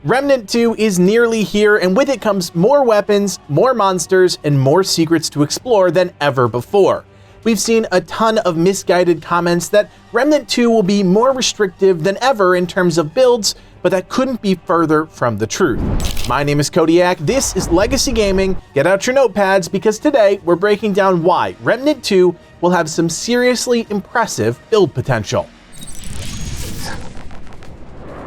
Remnant 2 is nearly here, and with it comes more weapons, more monsters, and more secrets to explore than ever before. We've seen a ton of misguided comments that Remnant 2 will be more restrictive than ever in terms of builds, but that couldn't be further from the truth. My name is Codiak, this is Legacy Gaming. Get out your notepads because today we're breaking down why Remnant 2 will have some seriously impressive build potential.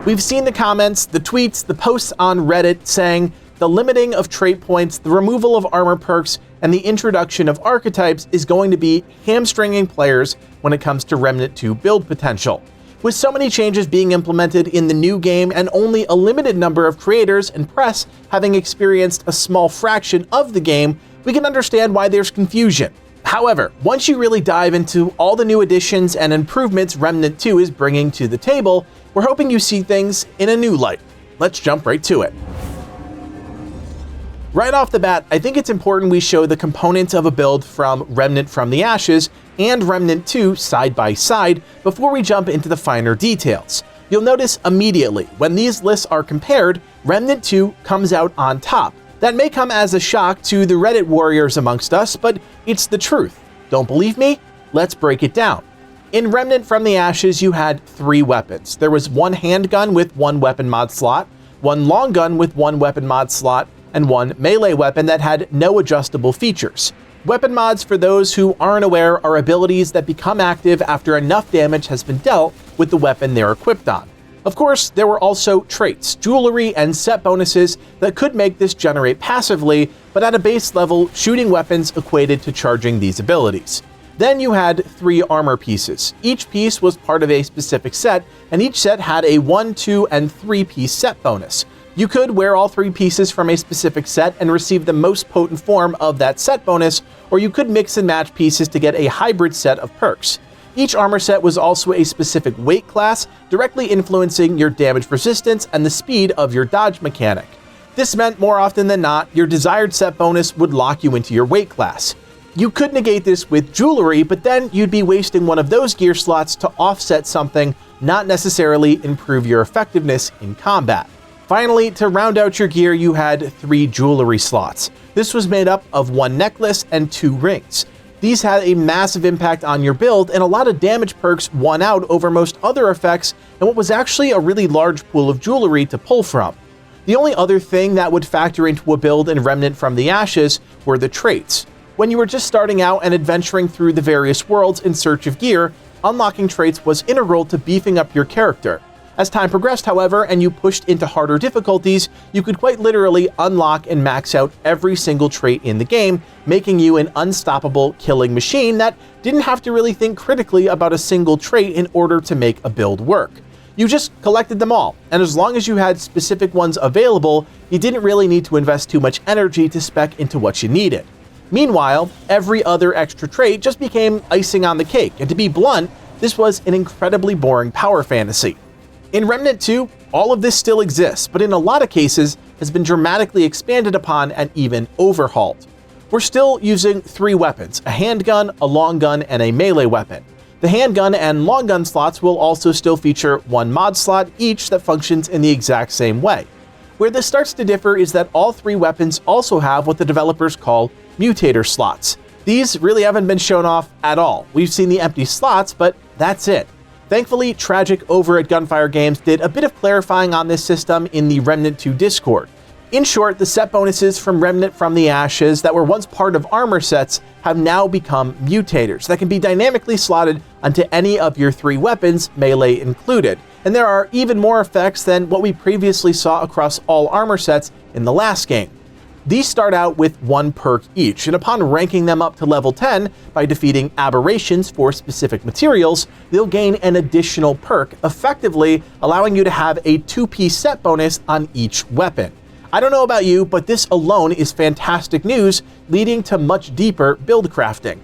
We've seen the comments, the tweets, the posts on Reddit saying the limiting of trait points, the removal of armor perks, and the introduction of archetypes is going to be hamstringing players when it comes to Remnant 2 build potential. With so many changes being implemented in the new game and only a limited number of creators and press having experienced a small fraction of the game, we can understand why there's confusion. However, once you really dive into all the new additions and improvements Remnant 2 is bringing to the table, we're hoping you see things in a new light. Let's jump right to it. Right off the bat, I think it's important we show the components of a build from Remnant from the Ashes and Remnant 2 side by side before we jump into the finer details. You'll notice immediately when these lists are compared, Remnant 2 comes out on top. That may come as a shock to the Reddit warriors amongst us, but it's the truth. Don't believe me? Let's break it down. In Remnant from the Ashes, you had 3 weapons. There was one handgun with 1 weapon mod slot, one long gun with 1 weapon mod slot, and 1 melee weapon that had no adjustable features. Weapon mods, for those who aren't aware, are abilities that become active after enough damage has been dealt with the weapon they're equipped on. Of course, there were also traits, jewelry, and set bonuses that could make this generate passively, but at a base level, shooting weapons equated to charging these abilities. Then you had 3 armor pieces. Each piece was part of a specific set, and each set had a 1, 2, and 3 piece set bonus. You could wear all 3 pieces from a specific set and receive the most potent form of that set bonus, or you could mix and match pieces to get a hybrid set of perks. Each armor set was also a specific weight class, directly influencing your damage resistance and the speed of your dodge mechanic. This meant more often than not, your desired set bonus would lock you into your weight class. You could negate this with jewelry, but then you'd be wasting one of those gear slots to offset something, not necessarily improve your effectiveness in combat. Finally, to round out your gear, you had 3 jewelry slots. This was made up of 1 necklace and 2 rings. These had a massive impact on your build, and a lot of damage perks won out over most other effects and what was actually a really large pool of jewelry to pull from. The only other thing that would factor into a build in Remnant from the Ashes were the traits. When you were just starting out and adventuring through the various worlds in search of gear, unlocking traits was integral to beefing up your character. As time progressed, however, and you pushed into harder difficulties, you could quite literally unlock and max out every single trait in the game, making you an unstoppable killing machine that didn't have to really think critically about a single trait in order to make a build work. You just collected them all, and as long as you had specific ones available, you didn't really need to invest too much energy to spec into what you needed. Meanwhile, every other extra trait just became icing on the cake, and to be blunt, this was an incredibly boring power fantasy. In Remnant 2, all of this still exists, but in a lot of cases has been dramatically expanded upon and even overhauled. We're still using 3 weapons, a handgun, a long gun, and a melee weapon. The handgun and long gun slots will also still feature 1 mod slot each that functions in the exact same way. Where this starts to differ is that all 3 weapons also have what the developers call mutator slots. These really haven't been shown off at all. We've seen the empty slots, but that's it. Thankfully, Tragic over at Gunfire Games did a bit of clarifying on this system in the Remnant 2 Discord. In short, the set bonuses from Remnant from the Ashes that were once part of armor sets have now become mutators that can be dynamically slotted onto any of your 3 weapons, melee included. And there are even more effects than what we previously saw across all armor sets in the last game. These start out with 1 perk each, and upon ranking them up to level 10 by defeating aberrations for specific materials, they'll gain an additional perk, effectively allowing you to have a 2-piece set bonus on each weapon. I don't know about you, but this alone is fantastic news, leading to much deeper build crafting.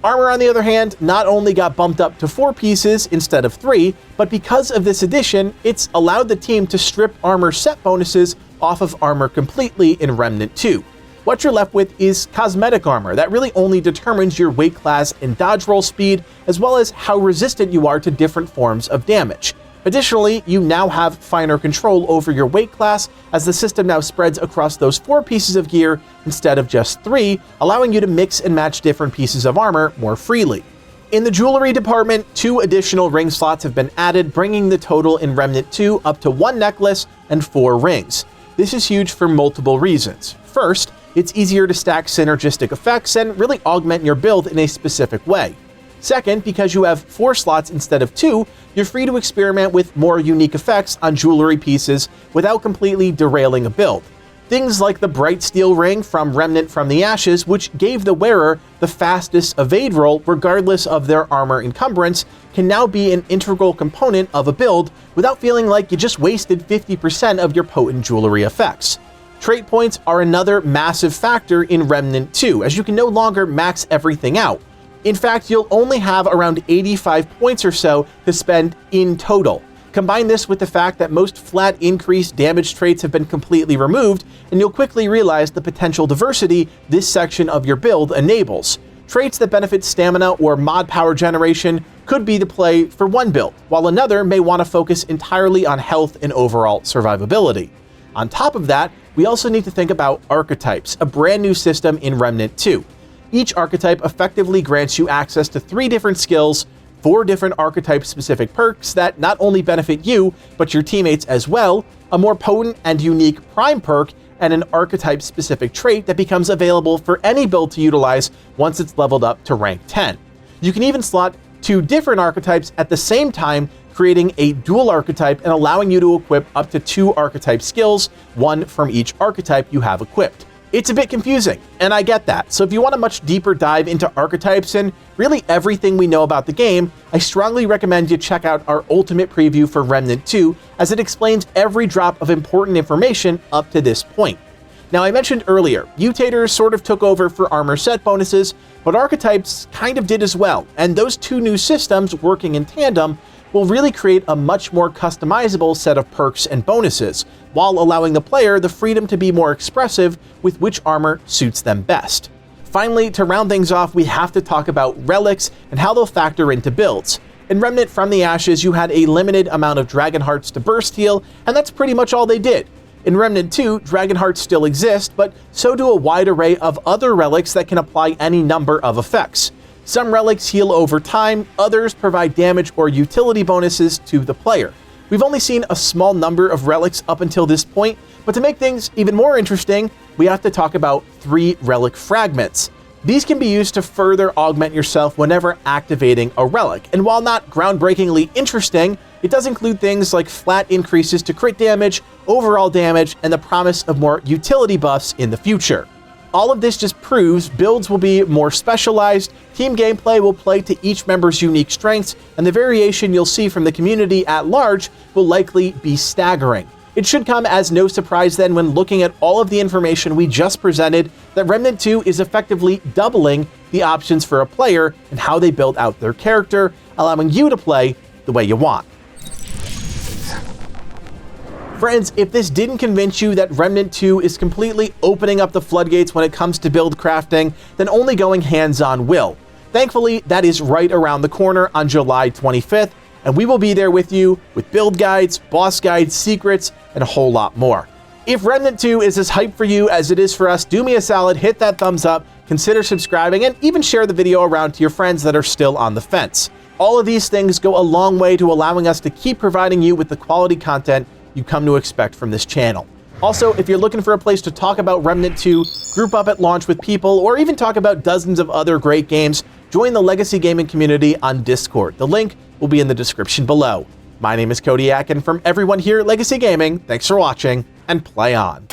Armor, on the other hand, not only got bumped up to 4 pieces instead of 3, but because of this addition, it's allowed the team to strip armor set bonuses off of armor completely in Remnant 2. What you're left with is cosmetic armor that really only determines your weight class and dodge roll speed, as well as how resistant you are to different forms of damage. Additionally, you now have finer control over your weight class, as the system now spreads across those 4 pieces of gear instead of just 3, allowing you to mix and match different pieces of armor more freely. In the jewelry department, 2 additional ring slots have been added, bringing the total in Remnant 2 up to 1 necklace and 4 rings. This is huge for multiple reasons. First, it's easier to stack synergistic effects and really augment your build in a specific way. Second, because you have 4 slots instead of 2, you're free to experiment with more unique effects on jewelry pieces without completely derailing a build. Things like the bright steel ring from Remnant from the Ashes, which gave the wearer the fastest evade roll regardless of their armor encumbrance, can now be an integral component of a build without feeling like you just wasted 50% of your potent jewelry effects. Trait points are another massive factor in Remnant 2, as you can no longer max everything out. In fact, you'll only have around 85 points or so to spend in total. Combine this with the fact that most flat increase damage traits have been completely removed, and you'll quickly realize the potential diversity this section of your build enables. Traits that benefit stamina or mod power generation could be the play for one build, while another may want to focus entirely on health and overall survivability. On top of that, we also need to think about archetypes, a brand new system in Remnant 2. Each archetype effectively grants you access to 3 different skills, 4 different archetype-specific perks that not only benefit you, but your teammates as well, a more potent and unique prime perk, and an archetype-specific trait that becomes available for any build to utilize once it's leveled up to rank 10. You can even slot 2 different archetypes at the same time, creating a dual archetype and allowing you to equip up to 2 archetype skills, 1 from each archetype you have equipped. It's a bit confusing, and I get that, so if you want a much deeper dive into archetypes and really everything we know about the game, I strongly recommend you check out our ultimate preview for Remnant 2, as it explains every drop of important information up to this point. Now, I mentioned earlier, mutators sort of took over for armor set bonuses, but archetypes kind of did as well, and those 2 new systems working in tandem will really create a much more customizable set of perks and bonuses, while allowing the player the freedom to be more expressive with which armor suits them best. Finally, to round things off, we have to talk about relics and how they'll factor into builds. In Remnant from the Ashes, you had a limited amount of Dragon Hearts to burst heal, and that's pretty much all they did. In Remnant 2, Dragon Hearts still exist, but so do a wide array of other relics that can apply any number of effects. Some relics heal over time, others provide damage or utility bonuses to the player. We've only seen a small number of relics up until this point, but to make things even more interesting, we have to talk about 3 relic fragments. These can be used to further augment yourself whenever activating a relic, and while not groundbreakingly interesting, it does include things like flat increases to crit damage, overall damage, and the promise of more utility buffs in the future. All of this just proves builds will be more specialized, team gameplay will play to each member's unique strengths, and the variation you'll see from the community at large will likely be staggering. It should come as no surprise then when looking at all of the information we just presented that Remnant 2 is effectively doubling the options for a player and how they build out their character, allowing you to play the way you want. Friends, if this didn't convince you that Remnant 2 is completely opening up the floodgates when it comes to build crafting, then only going hands-on will. Thankfully, that is right around the corner on July 25th, and we will be there with you with build guides, boss guides, secrets, and a whole lot more. If Remnant 2 is as hyped for you as it is for us, do me a solid, hit that thumbs up, consider subscribing, and even share the video around to your friends that are still on the fence. All of these things go a long way to allowing us to keep providing you with the quality content you come to expect from this channel. Also, if you're looking for a place to talk about Remnant 2, group up at launch with people, or even talk about dozens of other great games, join the Legacy Gaming community on Discord. The link will be in the description below. My name is Codiak, and from everyone here at Legacy Gaming, thanks for watching, and play on.